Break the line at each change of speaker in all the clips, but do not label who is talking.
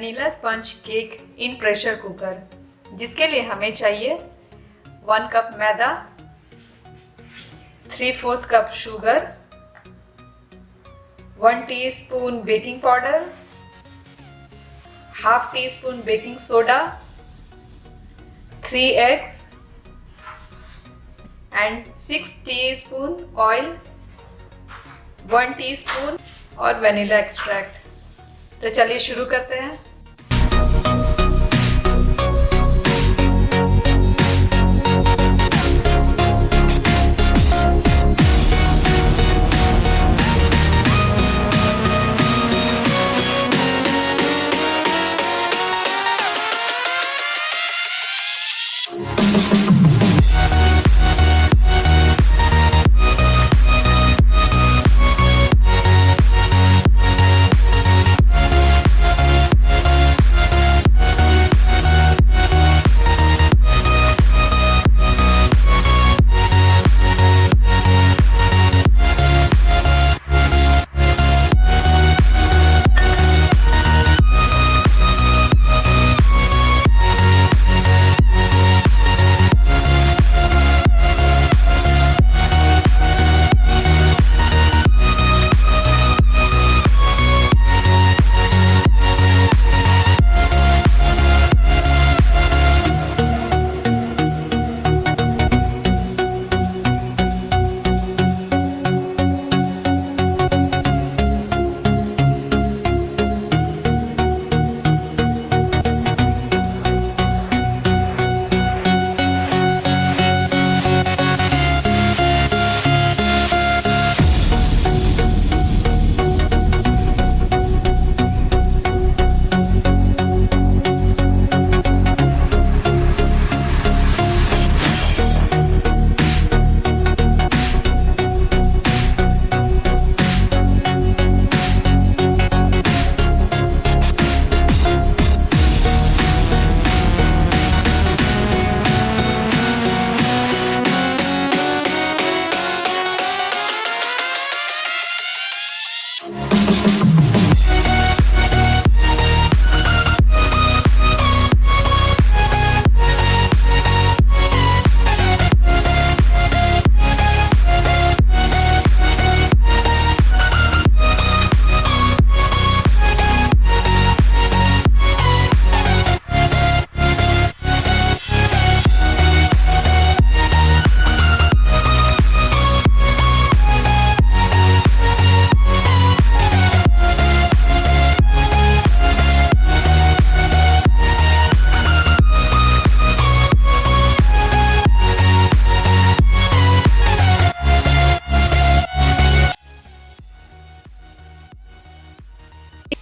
Vanilla sponge cake इन pressure cooker, जिसके लिए हमें चाहिए 1 cup maida, 3/4 cup sugar, 1 teaspoon baking powder, half tea spoon baking soda, 3 eggs and 6 teaspoon oil, 1 teaspoon और vanilla extract. तो चलिए शुरू करते हैं।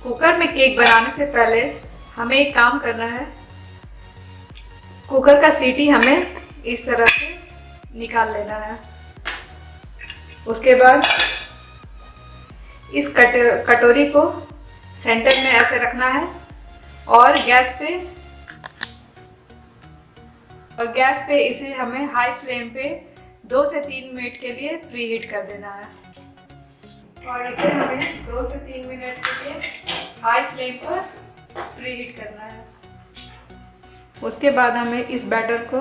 कुकर में केक बनाने से पहले हमें एक काम करना है। कुकर का सीटी हमें इस तरह से निकाल लेना है। उसके बाद इस कटोरी को सेंटर में ऐसे रखना है और गैस पे इसे हमें हाई फ्लेम पे 2 से 3 मिनट के लिए प्रीहीट कर देना है। और इसे हमें 2 से 3 मिनट के लिए हाई फ्लेम पर प्रीहीट करना है। उसके बाद हमें इस बैटर को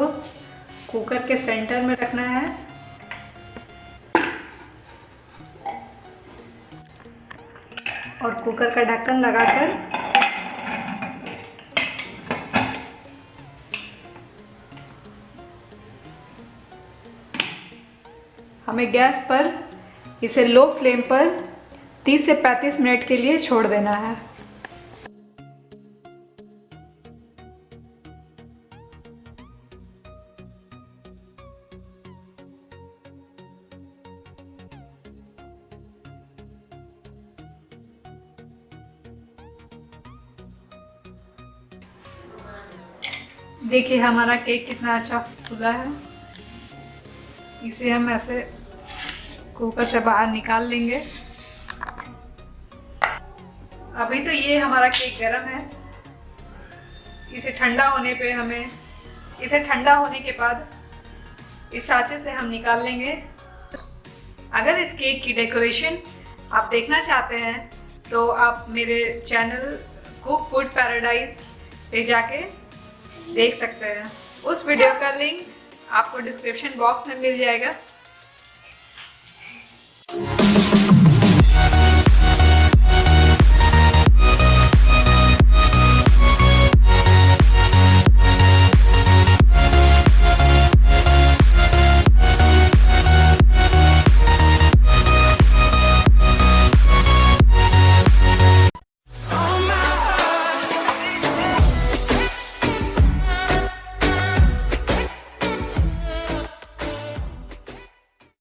कुकर के सेंटर में रखना है और कुकर का ढक्कन लगाकर हमें गैस पर इसे लो फ्लेम पर 30 से 35 मिनट के लिए छोड़ देना है। देखिए हमारा केक कितना अच्छा फूला है। इसे हम ऐसे कुकर से बाहर निकाल लेंगे। अभी तो ये हमारा केक गर्म है। इसे ठंडा होने के बाद इस साँचे से हम निकाल लेंगे। अगर इस केक की डेकोरेशन आप देखना चाहते हैं तो आप मेरे चैनल कुक फूड पैराडाइज पे जाके देख सकते हैं। उस वीडियो का लिंक आपको डिस्क्रिप्शन बॉक्स में मिल जाएगा।